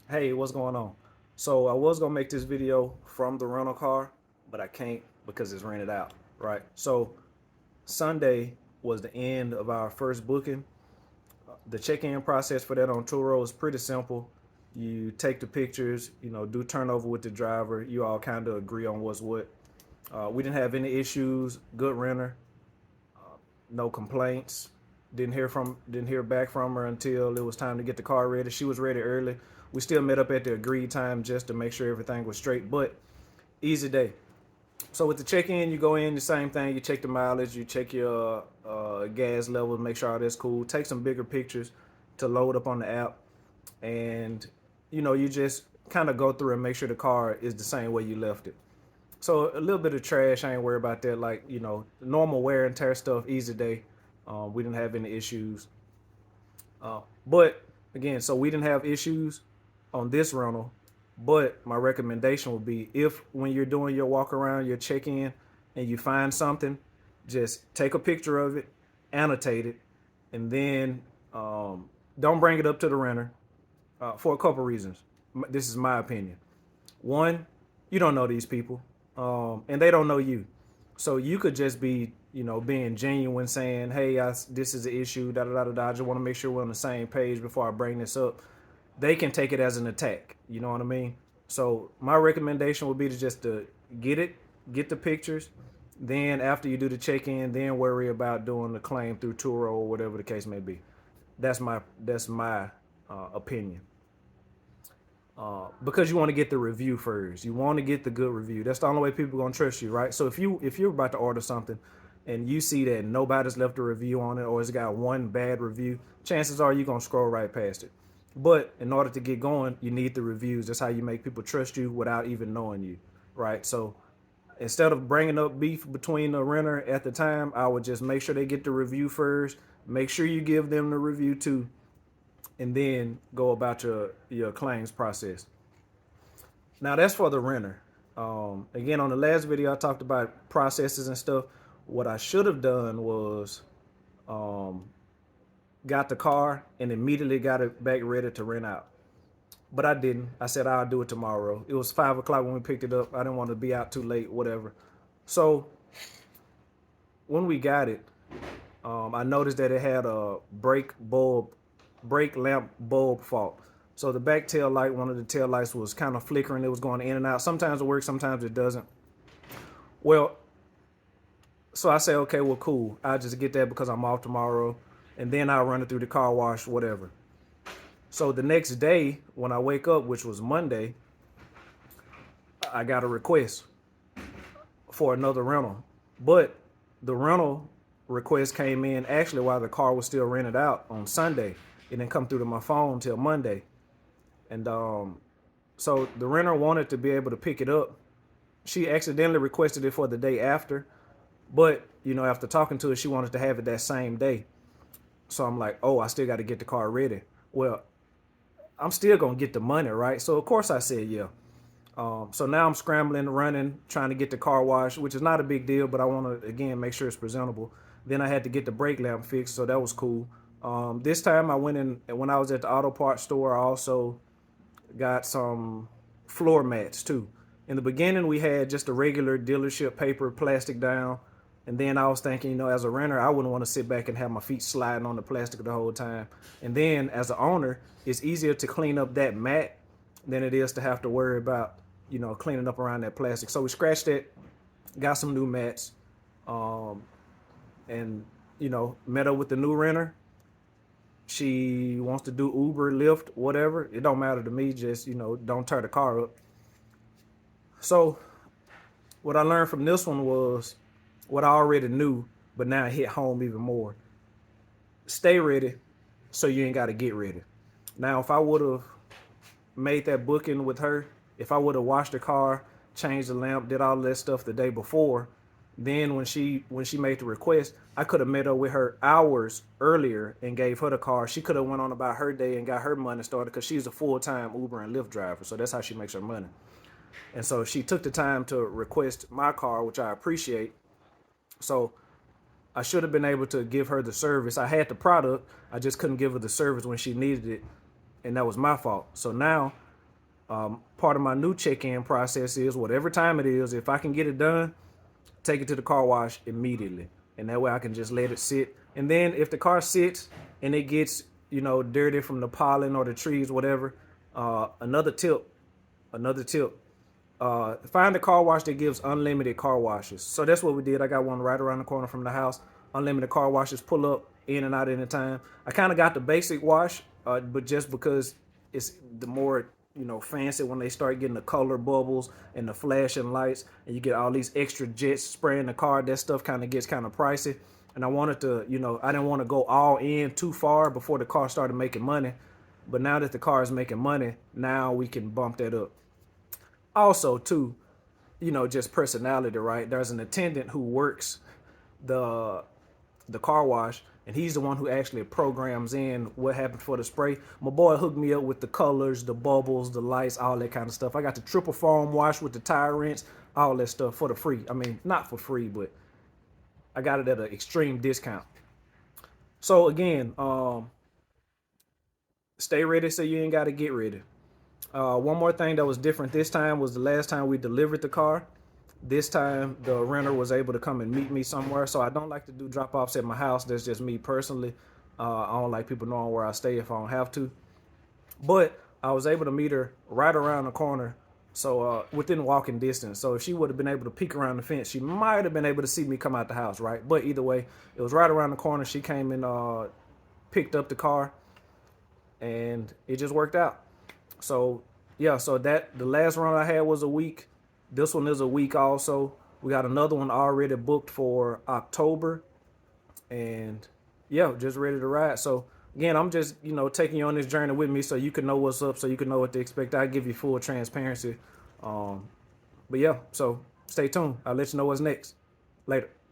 Hey, what's going on? So I was gonna make this video from the rental car, but I can't because it's rented out, right? So Sunday was the end of our first booking. The check-in process for that on Turo is pretty simple. You take the pictures, do turnover with the driver. You all kind of agree on what's what. We didn't have any issues. Good renter, no complaints. Didn't hear back from her until it was time to get the car ready. She was ready early. We still met up at the agreed time just to make sure everything was straight, but easy day. So with the check-in, you go in the same thing. You check the mileage, you check your gas levels, make sure all that's cool. Take some bigger pictures to load up on the app, and you just kind of go through and make sure the car is the same way you left it. So a little bit of trash, I ain't worried about that. Like normal wear and tear stuff, easy day. We didn't have any issues. But again, so we didn't have issues on this rental. But my recommendation would be, if when you're doing your walk around, your check in, and you find something, just take a picture of it, annotate it, and then don't bring it up to the renter for a couple reasons. This is my opinion. One, you don't know these people, and they don't know you. So you could just be, being genuine, saying, "Hey, this is an issue. Da da da da da. I just want to make sure we're on the same page before I bring this up." They can take it as an attack. You know what I mean? So my recommendation would be to just to get it, get the pictures. Then after you do the check-in, then worry about doing the claim through Turo or whatever the case may be. That's my opinion. Because you want to get the review first. You want to get the good review. That's the only way people are gonna trust you, right? So if you're about to order something and you see that nobody's left a review on it, or it's got one bad review, chances are you're gonna scroll right past it. But in order to get going, you need the reviews. That's how you make people trust you without even knowing you, right? So instead of bringing up beef between the renter at the time, I would just make sure they get the review first. Make sure you give them the review too, and then go about your claims process. Now that's for the renter. Again, on the last video, I talked about processes and stuff. What I should have done was got the car and immediately got it back ready to rent out. But I didn't. I said I'll do it tomorrow. It was 5 o'clock when we picked it up. I didn't want to be out too late, whatever. So when we got it, I noticed that it had a brake lamp bulb fault. So the back tail light, one of the tail lights was kind of flickering. It was going in and out. Sometimes it works, sometimes it doesn't. Well, so I say, okay, well, cool. I'll just get that because I'm off tomorrow, and then I'll run it through the car wash, whatever. So the next day, when I wake up, which was Monday, I got a request for another rental. But the rental request came in actually while the car was still rented out on Sunday. It didn't come through to my phone till Monday. And so the renter wanted to be able to pick it up. She accidentally requested it for the day after. But, after talking to her, she wanted to have it that same day. So I'm like, oh, I still got to get the car ready. Well, I'm still going to get the money, right? So, of course, I said, yeah. So now I'm scrambling, running, trying to get the car washed, which is not a big deal, but I want to, again, make sure it's presentable. Then I had to get the brake lamp fixed, so that was cool. This time I went in, and when I was at the auto parts store, I also got some floor mats too. In the beginning, we had just a regular dealership paper, plastic down. And then I was thinking, as a renter, I wouldn't want to sit back and have my feet sliding on the plastic the whole time. And then as an owner, it's easier to clean up that mat than it is to have to worry about, cleaning up around that plastic. So we scratched it, got some new mats, and, met up with the new renter. She wants to do Uber, Lyft, whatever. It don't matter to me. Just, don't tear the car up. So what I learned from this one was what I already knew, but now it hit home even more. Stay ready so you ain't got to get ready. Now, if I would have made that booking with her, if I would have washed the car, changed the lamp, did all that stuff the day before, then when she made the request, I could have met up with her hours earlier and gave her the car. She could have went on about her day and got her money started because she's a full-time Uber and Lyft driver. So that's how she makes her money. And so she took the time to request my car, which I appreciate. So I should have been able to give her the service. I had the product. I just couldn't give her the service when she needed it. And that was my fault. So now Part of my new check-in process is whatever time it is, if I can get it done, take it to the car wash immediately. And that way I can just let it sit. And then if the car sits and it gets, dirty from the pollen or the trees, whatever, another tip, find a car wash that gives unlimited car washes. So that's what we did. I got one right around the corner from the house. Unlimited car washes, pull up in and out anytime. I kind of got the basic wash, but just because it's the more fancy when they start getting the color bubbles and the flashing lights, and you get all these extra jets spraying the car, that stuff kind of gets kind of pricey. And I wanted to, I didn't want to go all in too far before the car started making money. But now that the car is making money, now we can bump that up. Also, too, just personality, right? There's an attendant who works the car wash, and he's the one who actually programs in what happened for the spray. My boy hooked me up with the colors, the bubbles, the lights, all that kind of stuff. I got the triple foam wash with the tire rinse, all that stuff for the free. I mean, not for free, but I got it at an extreme discount. So again, stay ready so you ain't got to get ready. One more thing that was different this time was the last time we delivered the car. This time the renter was able to come and meet me somewhere. So I don't like to do drop offs at my house. That's just me personally. I don't like people knowing where I stay if I don't have to. But I was able to meet her right around the corner. So within walking distance. So if she would have been able to peek around the fence, she might have been able to see me come out the house, right? But either way, it was right around the corner. She came and picked up the car, and it just worked out. So yeah, so that the last run I had was a week. This one is a week also. We got another one already booked for October, and yeah, just ready to ride. So again, I'm just taking you on this journey with me so you can know what's up, so you can know what to expect. I give you full transparency. But yeah, so stay tuned. I'll let you know what's next. Later.